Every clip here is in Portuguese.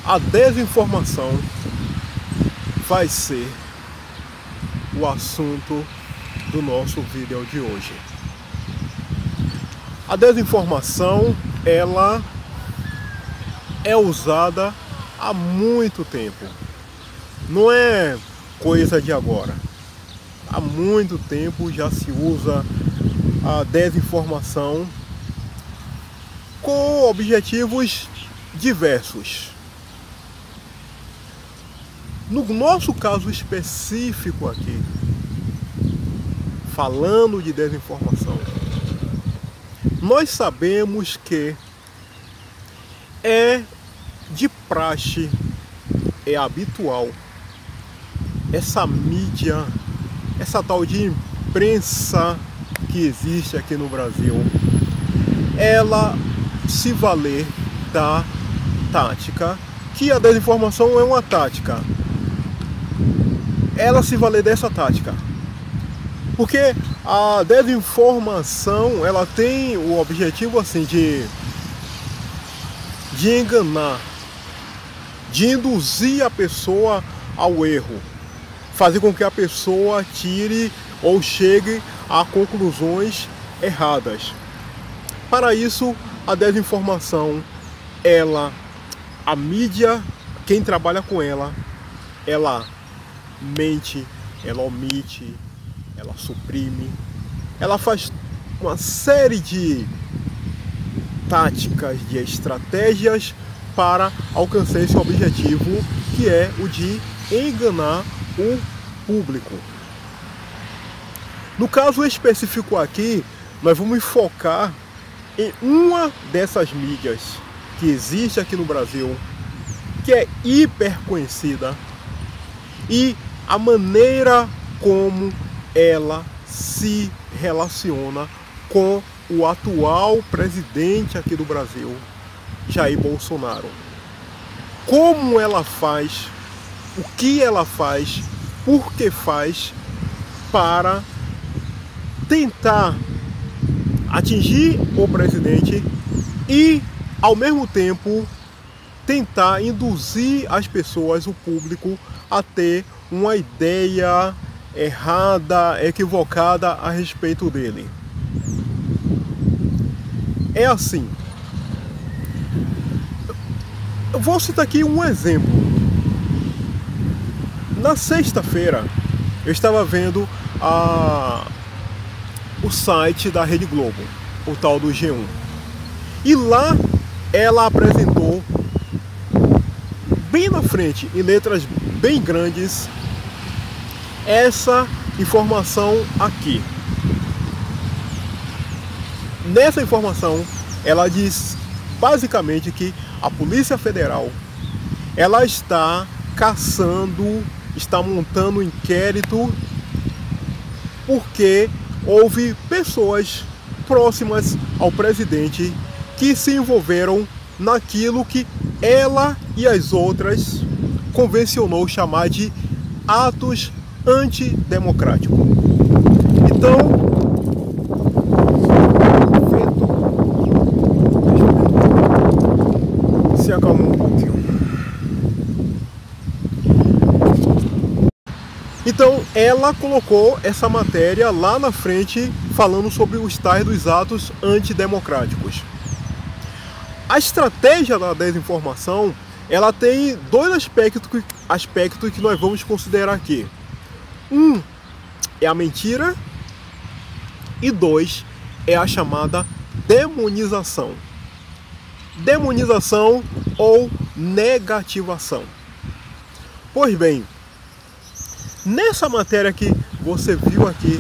A desinformação vai ser o assunto do nosso vídeo de hoje. A desinformação, ela é usada há muito tempo. Não é coisa de agora. Há muito tempo já se usa a desinformação com objetivos diversos. No nosso caso específico aqui, falando de desinformação, nós sabemos que é de praxe, é habitual, essa mídia, essa tal de imprensa que existe aqui no Brasil, ela se valer da tática, que a desinformação é uma tática. Ela se valer dessa tática, porque a desinformação, ela tem o objetivo assim de enganar, de induzir a pessoa ao erro, fazer com que a pessoa tire ou chegue a conclusões erradas. Para isso, a desinformação, a mídia, quem trabalha com ela mente, ela omite, ela suprime, ela faz uma série de táticas, de estratégias para alcançar esse objetivo, que é o de enganar o público. No caso específico aqui, nós vamos focar em uma dessas mídias que existe aqui no Brasil, que é hiper conhecida, e a maneira como ela se relaciona com o atual presidente aqui do Brasil, Jair Bolsonaro. Como ela faz, o que ela faz, por que faz, para tentar atingir o presidente e, ao mesmo tempo, tentar induzir as pessoas, o público, a ter uma ideia errada, equivocada a respeito dele. É assim. Eu vou citar aqui um exemplo. Na sexta-feira, eu estava vendo o site da Rede Globo, o tal do G1. E lá ela apresentou, bem na frente, em letras bem grandes, essa informação aqui. Nessa informação, ela diz basicamente que a Polícia Federal, ela está caçando, está montando um inquérito porque houve pessoas próximas ao presidente que se envolveram naquilo que ela e as outras convencionou chamar de atos antidemocráticos. Então, se acalmar um pouquinho. Então, ela colocou essa matéria lá na frente, falando sobre os tais dos atos antidemocráticos. A estratégia da desinformação, ela tem dois aspectos que nós vamos considerar aqui. Um é a mentira e dois é a chamada demonização. Demonização ou negativação. Pois bem, nessa matéria que você viu aqui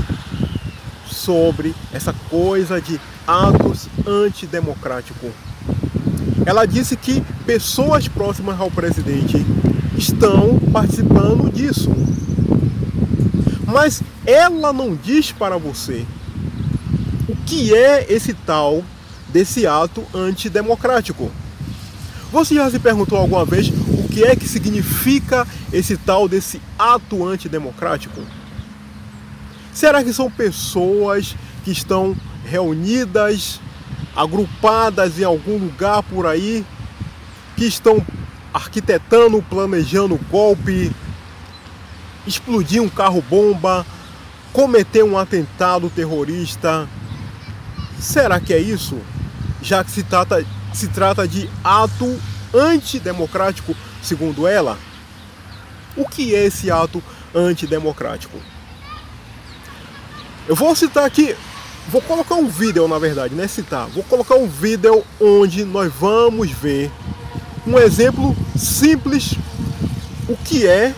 sobre essa coisa de atos antidemocráticos, ela disse que pessoas próximas ao presidente estão participando disso. Mas ela não diz para você o que é esse tal desse ato antidemocrático. Você já se perguntou alguma vez o que é que significa esse tal desse ato antidemocrático? Será que são pessoas que estão reunidas, agrupadas em algum lugar por aí, que estão arquitetando, planejando golpe, explodir um carro-bomba, cometer um atentado terrorista. Será que é isso? Já que se trata de ato antidemocrático, segundo ela. O que é esse ato antidemocrático? Eu vou citar aqui, vou colocar um vídeo, na verdade, né? Vou colocar um vídeo onde nós vamos ver um exemplo simples, o que é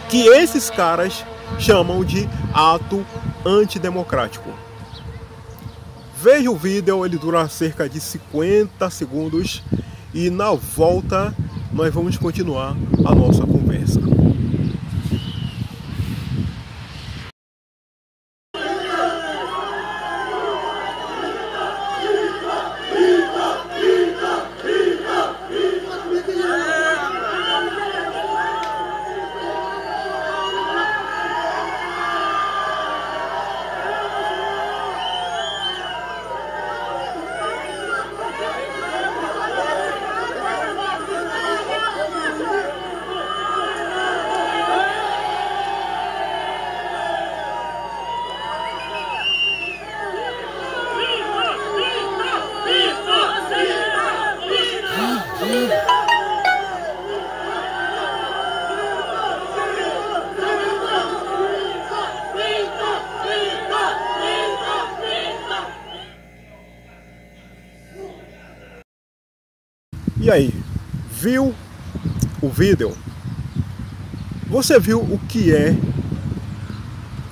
que esses caras chamam de ato antidemocrático. Veja o vídeo, ele dura cerca de 50 segundos e na volta nós vamos continuar a nossa conversa. E aí, viu o vídeo? Você viu o que é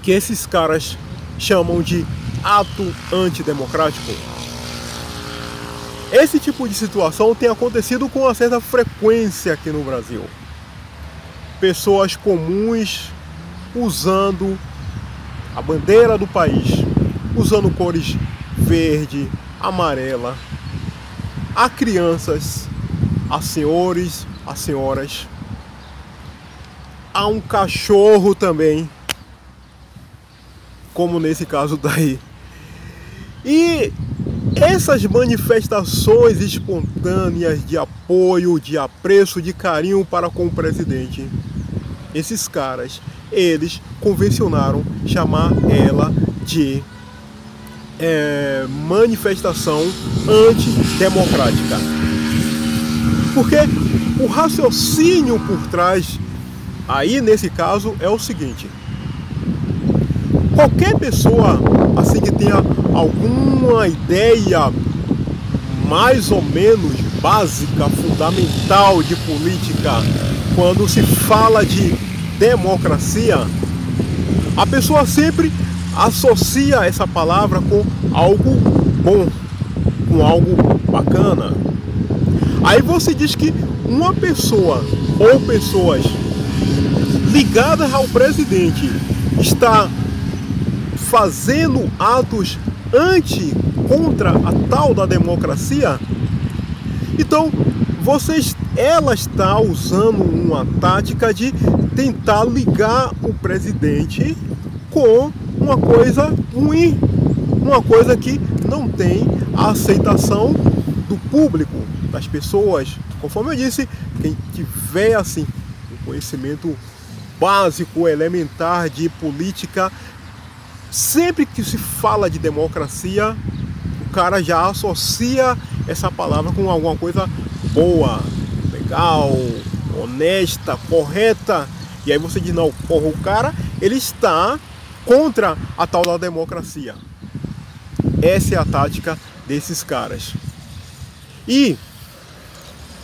que esses caras chamam de ato antidemocrático? Esse tipo de situação tem acontecido com uma certa frequência aqui no Brasil. Pessoas comuns usando a bandeira do país, usando cores verde, amarela, a crianças, a senhores, a senhoras, a um cachorro também, como nesse caso daí. E essas manifestações espontâneas de apoio, de apreço, de carinho para com o presidente, esses caras, eles convencionaram chamar ela de manifestação antidemocrática. Porque o raciocínio por trás, aí nesse caso, é o seguinte: qualquer pessoa assim que tenha alguma ideia mais ou menos básica, fundamental de política, quando se fala de democracia, a pessoa sempre associa essa palavra com algo bom, com algo bacana. Aí você diz que uma pessoa ou pessoas ligadas ao presidente está fazendo atos contra a tal da democracia, então ela está usando uma tática de tentar ligar o presidente com uma coisa ruim, uma coisa que não tem a aceitação do público, das pessoas. Conforme eu disse, quem tiver assim um conhecimento básico, elementar de política, sempre que se fala de democracia, o cara já associa essa palavra com alguma coisa boa, legal, honesta, correta. E aí você diz, não, porra, o cara, ele está contra a tal da democracia. Essa é a tática desses caras. E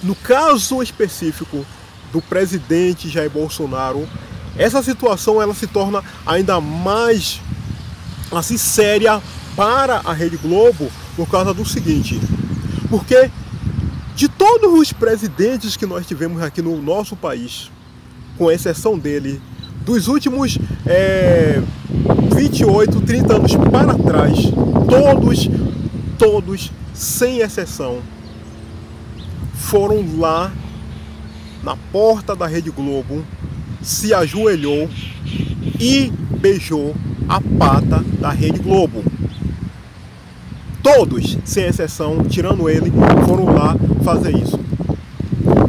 no caso específico do presidente Jair Bolsonaro, essa situação ela se torna ainda mais assim séria para a Rede Globo por causa do seguinte: porque de todos os presidentes que nós tivemos aqui no nosso país, com exceção dele, dos últimos 28, 30 anos para trás, todos, sem exceção, foram lá na porta da Rede Globo, se ajoelhou e beijou a pata da Rede Globo. Todos, sem exceção, tirando ele, foram lá fazer isso.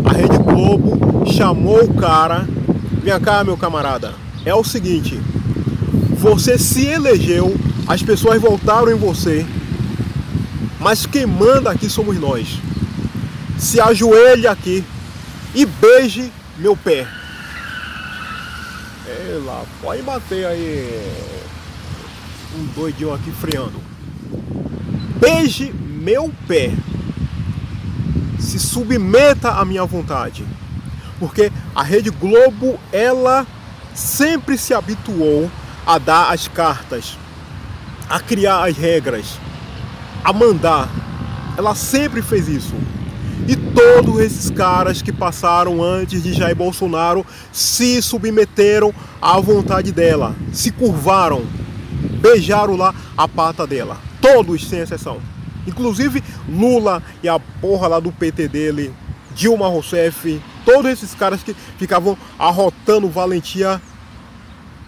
A Rede Globo chamou o cara: vem cá, meu camarada, é o seguinte, você se elegeu, as pessoas votaram em você, mas quem manda aqui somos nós. Se ajoelhe aqui e beije meu pé. Ei lá, pode bater aí, um doidinho aqui freando. Beije meu pé. Se submeta à minha vontade. Porque a Rede Globo, ela sempre se habituou a dar as cartas, a criar as regras, a mandar. Ela sempre fez isso. E todos esses caras que passaram antes de Jair Bolsonaro se submeteram à vontade dela, se curvaram, beijaram lá a pata dela. Todos, sem exceção. Inclusive Lula e a porra lá do PT dele, Dilma Rousseff, todos esses caras que ficavam arrotando valentia,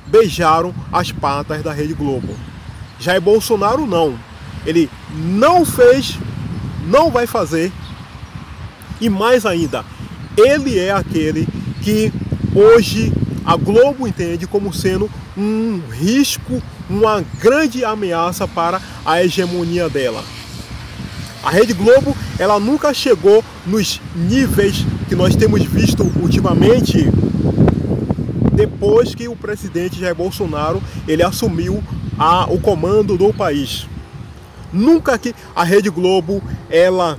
beijaram as patas da Rede Globo. Jair Bolsonaro não. Ele não fez, não vai fazer. E mais ainda, ele é aquele que hoje a Globo entende como sendo um risco, uma grande ameaça para a hegemonia dela. A Rede Globo, ela nunca chegou nos níveis que nós temos visto ultimamente, depois que o presidente Jair Bolsonaro ele assumiu o comando do país. Nunca que a Rede Globo, ela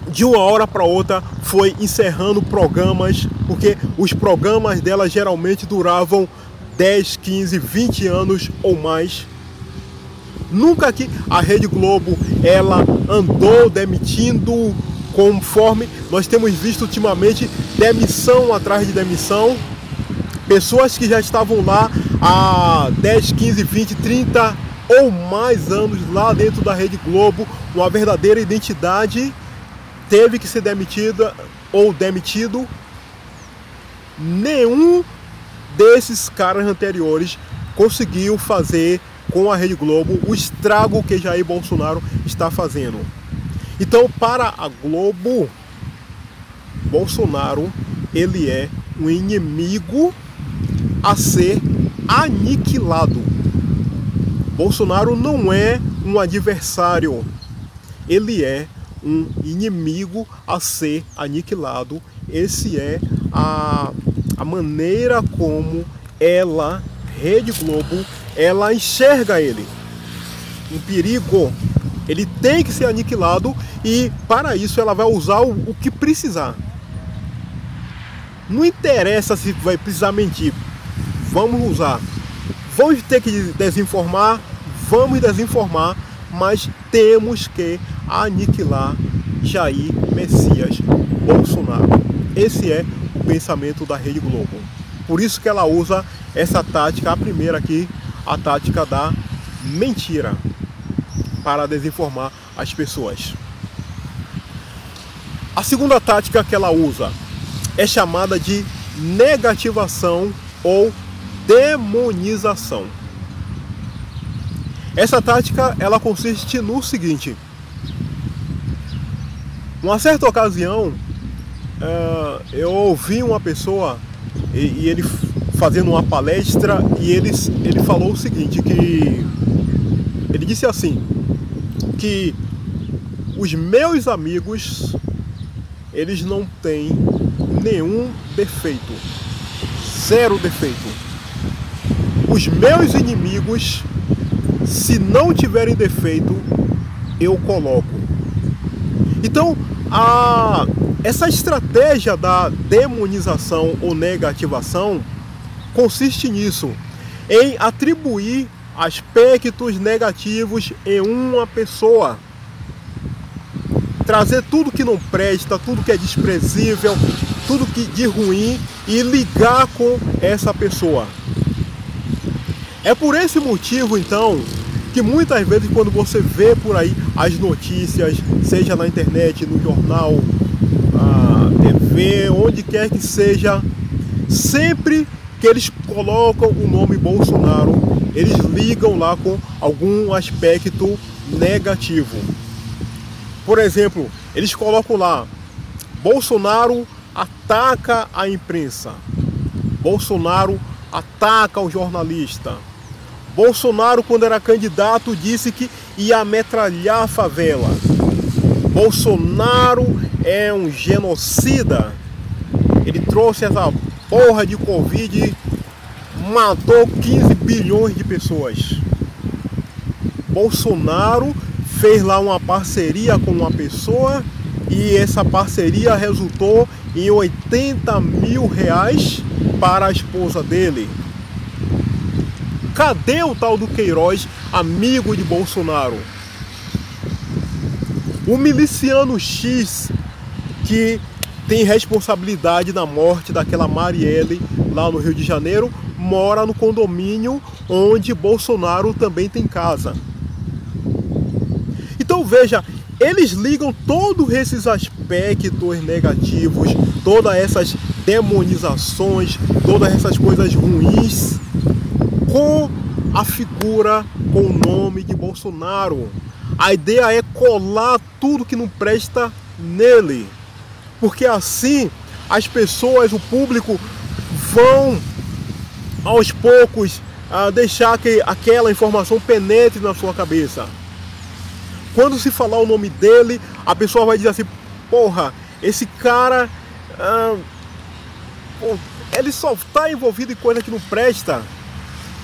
de uma hora para outra foi encerrando programas, porque os programas dela geralmente duravam 10, 15, 20 anos ou mais. Nunca que a Rede Globo ela andou demitindo, conforme nós temos visto ultimamente, demissão atrás de demissão. Pessoas que já estavam lá há 10, 15, 20, 30 ou mais anos lá dentro da Rede Globo, uma verdadeira identidade, teve que ser demitida ou demitido. Nenhum desses caras anteriores conseguiu fazer com a Rede Globo o estrago que Jair Bolsonaro está fazendo. Então, para a Globo, Bolsonaro, ele é um inimigo a ser aniquilado. Bolsonaro não é um adversário, ele é um inimigo a ser aniquilado. Esse é a maneira como ela, Rede Globo, ela enxerga ele. Um perigo. Ele tem que ser aniquilado e para isso ela vai usar o que precisar. Não interessa se vai precisar mentir. Vamos usar. Vamos ter que desinformar, vamos desinformar, mas temos que aniquilar Jair Messias Bolsonaro. Esse é o pensamento da Rede Globo. Por isso que ela usa essa tática, a primeira aqui, a tática da mentira, para desinformar as pessoas. A segunda tática que ela usa é chamada de negativação ou demonização. Essa tática ela consiste no seguinte: uma certa ocasião eu ouvi uma pessoa e ele fazendo uma palestra e ele falou o seguinte, que ele disse assim, que os meus amigos eles não têm nenhum defeito, zero defeito. Os meus inimigos, se não tiverem defeito, eu coloco. Então, essa estratégia da demonização ou negativação consiste nisso, em atribuir aspectos negativos em uma pessoa, trazer tudo que não presta, tudo que é desprezível, tudo que de ruim e ligar com essa pessoa. É por esse motivo, então, que muitas vezes quando você vê por aí as notícias, seja na internet, no jornal, na TV, onde quer que seja, sempre que eles colocam o nome Bolsonaro, eles ligam lá com algum aspecto negativo. Por exemplo, eles colocam lá: Bolsonaro ataca a imprensa. Bolsonaro ataca o jornalista. Bolsonaro, quando era candidato, disse que ia metralhar a favela. Bolsonaro é um genocida. Ele trouxe essa porra de Covid, matou 15 bilhões de pessoas. Bolsonaro fez lá uma parceria com uma pessoa e essa parceria resultou em 80 mil reais para a esposa dele. Cadê o tal do Queiroz, amigo de Bolsonaro? O miliciano X que tem responsabilidade na morte daquela Marielle lá no Rio de Janeiro mora no condomínio onde Bolsonaro também tem casa. Então veja, eles ligam todos esses aspectos negativos, todas essas demonizações, todas essas coisas ruins com a figura, com o nome de Bolsonaro. A ideia é colar tudo que não presta nele, porque assim as pessoas, o público, vão aos poucos deixar que aquela informação penetre na sua cabeça. Quando se falar o nome dele, a pessoa vai dizer assim: porra, esse cara ele só está envolvido em coisa que não presta.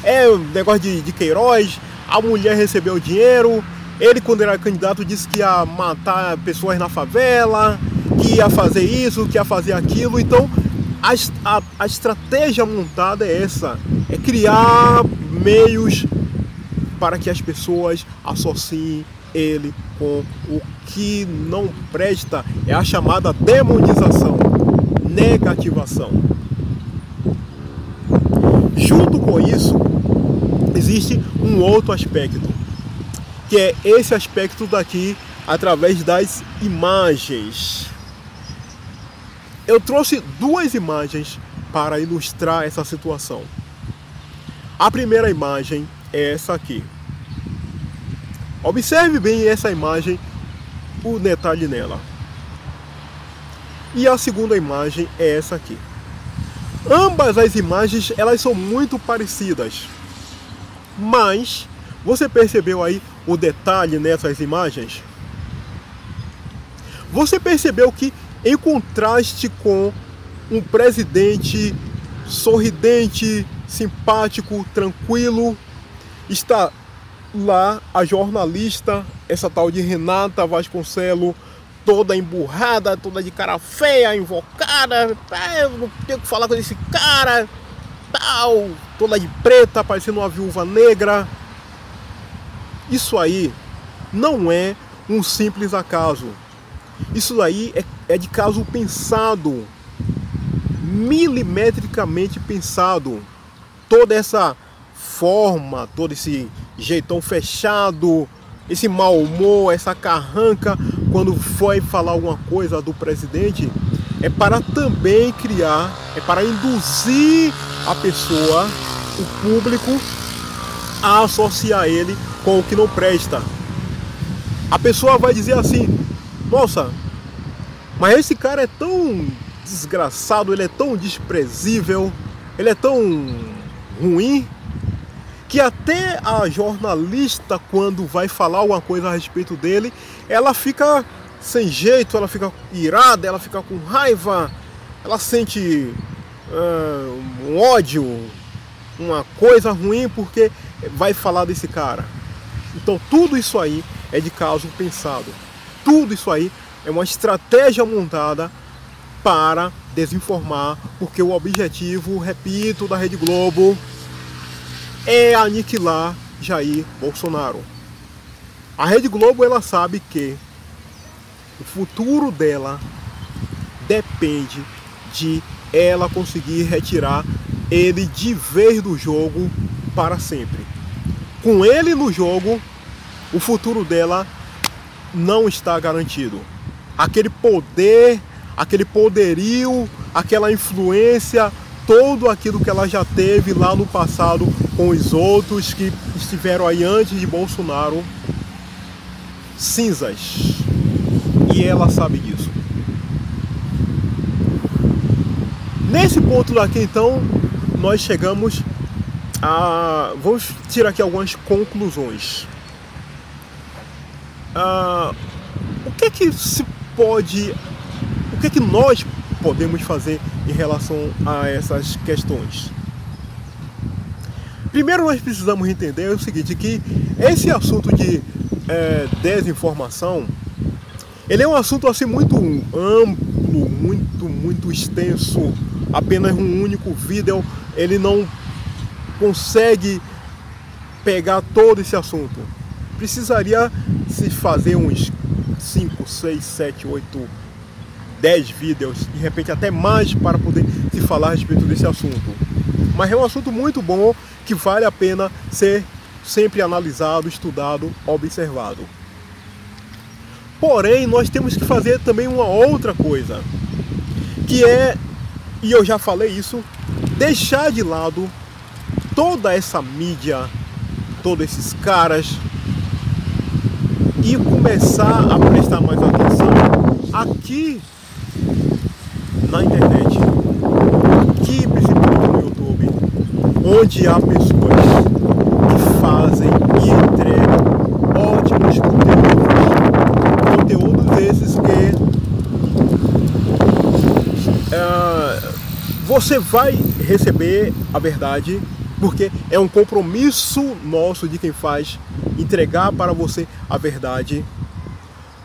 É o negócio de Queiroz, a mulher recebeu dinheiro, ele quando era candidato disse que ia matar pessoas na favela, que ia fazer isso, que ia fazer aquilo. Então a estratégia montada é essa, é criar meios para que as pessoas associem ele com o que não presta. É a chamada demonização, negativação. Junto com isso, existe um outro aspecto, que é esse aspecto daqui, através das imagens. Eu trouxe duas imagens para ilustrar essa situação. A primeira imagem é essa aqui. Observe bem essa imagem, o detalhe nela. E a segunda imagem é essa aqui. Ambas as imagens, elas são muito parecidas. Mas, você percebeu aí o detalhe nessas imagens? Você percebeu que, em contraste com um presidente sorridente, simpático, tranquilo, está lá a jornalista, essa tal de Renata Vasconcelos, toda emburrada, toda de cara feia, invocada, eu não tenho que falar com esse cara, tal, toda de preta, parecendo uma viúva negra. Isso aí não é um simples acaso. Isso aí é de caso pensado, milimetricamente pensado. Toda essa forma, todo esse jeitão fechado, esse mau humor, essa carranca, quando foi falar alguma coisa do presidente, é para também criar, é para induzir a pessoa, o público, a associar ele com o que não presta. A pessoa vai dizer assim: nossa, mas esse cara é tão desgraçado, ele é tão desprezível, ele é tão ruim, que até a jornalista, quando vai falar alguma coisa a respeito dele, ela fica sem jeito, ela fica irada, ela fica com raiva, ela sente um ódio, uma coisa ruim porque vai falar desse cara. Então tudo isso aí é de caso pensado. Tudo isso aí é uma estratégia montada para desinformar, porque o objetivo, repito, da Rede Globo é aniquilar Jair Bolsonaro. A Rede Globo, ela sabe que o futuro dela depende de ela conseguir retirar ele de vez do jogo para sempre. Com ele no jogo, o futuro dela não está garantido. Aquele poder, aquele poderio, aquela influência, tudo aquilo que ela já teve lá no passado com os outros que estiveram aí antes de Bolsonaro, cinzas. E ela sabe disso. Nesse ponto daqui, então, nós chegamos a... Vamos tirar aqui algumas conclusões. O que é que se pode... O que é que nós podemos fazer em relação a essas questões? Primeiro, nós precisamos entender o seguinte, que esse assunto de desinformação, ele é um assunto assim muito amplo, muito extenso. Apenas um único vídeo ele não consegue pegar todo esse assunto. Precisaria se fazer uns 5, 6, 7, 8, 10 vídeos, de repente até mais, para poder se falar a respeito desse assunto. Mas é um assunto muito bom, que vale a pena ser sempre analisado, estudado, observado. Porém, nós temos que fazer também uma outra coisa, que é, e eu já falei isso, deixar de lado toda essa mídia, todos esses caras, e começar a prestar mais atenção aqui na internet, aqui principalmente no YouTube, onde há pessoas que fazem e entregam ótimos conteúdos esses que você vai receber a verdade, porque é um compromisso nosso de quem faz entregar para você a verdade.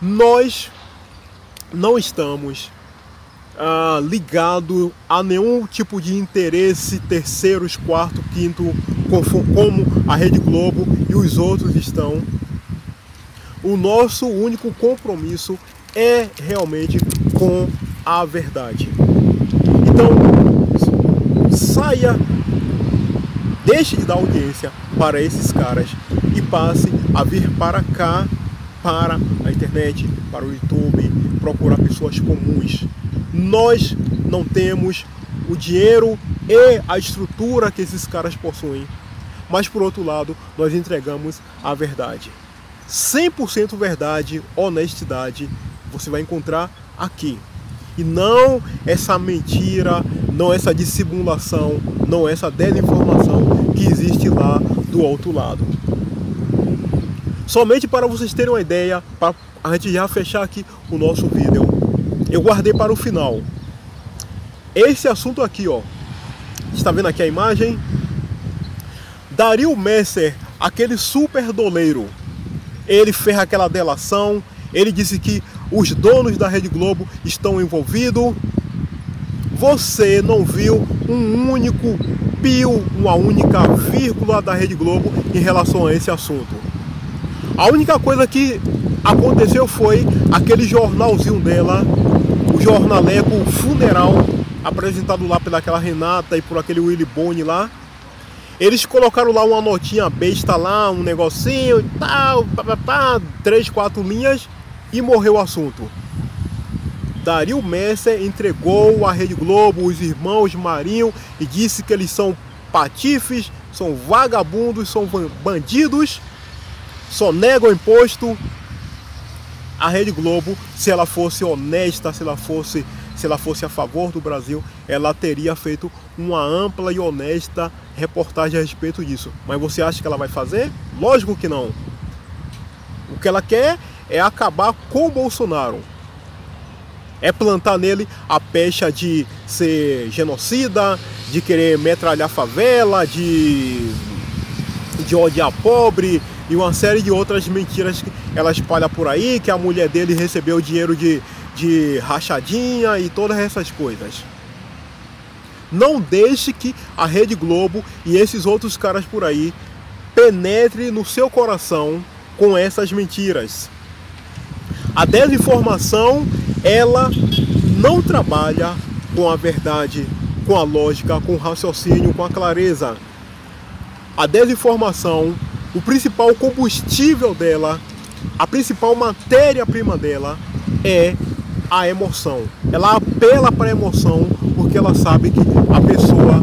Nós não estamos ligado a nenhum tipo de interesse terceiros, quarto, quinto, como a Rede Globo e os outros estão. O nosso único compromisso é realmente com a verdade. Então, saia, deixe de dar audiência para esses caras e passe a vir para cá, para a internet, para o YouTube, procurar pessoas comuns. Nós não temos o dinheiro e a estrutura que esses caras possuem, mas por outro lado, nós entregamos a verdade. 100% verdade, honestidade, você vai encontrar aqui. E não essa mentira, não essa dissimulação, não essa desinformação que existe lá do outro lado. Somente para vocês terem uma ideia, para a gente já fechar aqui o nosso vídeo, eu guardei para o final esse assunto aqui, ó. Está vendo aqui a imagem? Dario Messer, aquele super doleiro, ele fez aquela delação, ele disse que os donos da Rede Globo estão envolvidos. Você não viu um único pio, uma única vírgula da Rede Globo em relação a esse assunto. A única coisa que aconteceu foi aquele jornalzinho dela, o jornaleco Funeral, apresentado lá pelaquela Renata e por aquele Willy Boni lá. Eles colocaram lá uma notinha besta lá, um negocinho e tal, 3, 4 linhas, e morreu o assunto. Dario Messer entregou a Rede Globo, os irmãos Marinho, e disse que eles são patifes, são vagabundos, são bandidos, só negam imposto. A Rede Globo, se ela fosse honesta, se ela fosse a favor do Brasil, ela teria feito uma ampla e honesta reportagem a respeito disso. Mas você acha que ela vai fazer? Lógico que não. O que ela quer é acabar com o Bolsonaro. É plantar nele a pecha de ser genocida, de querer metralhar favela, de odiar pobre e uma série de outras mentiras que ela espalha por aí, que a mulher dele recebeu dinheiro de rachadinha e todas essas coisas. Não deixe que a Rede Globo e esses outros caras por aí penetre no seu coração com essas mentiras. A desinformação, ela não trabalha com a verdade, com a lógica, com o raciocínio, com a clareza. A desinformação, o principal combustível dela, a principal matéria-prima dela é a emoção. Ela apela para a emoção porque ela sabe que a pessoa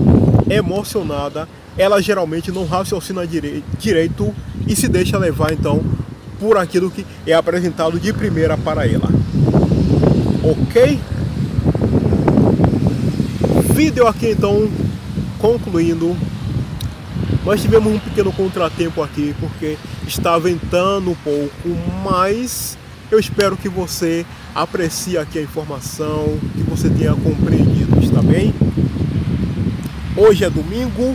emocionada, ela geralmente não raciocina direito e se deixa levar então por aquilo que é apresentado de primeira para ela. Ok? vídeo aqui então, concluindo. Nós tivemos um pequeno contratempo aqui, porque está ventando um pouco, mas eu espero que você aprecie aqui a informação, que você tenha compreendido, está bem? Hoje é domingo,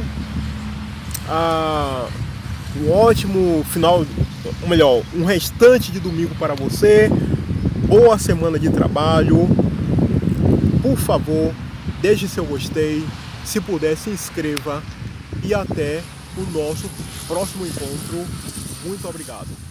um ótimo final, ou melhor, um restante de domingo para você, boa semana de trabalho. Por favor, deixe seu gostei, se puder se inscreva e até o nosso próximo encontro. Muito obrigado.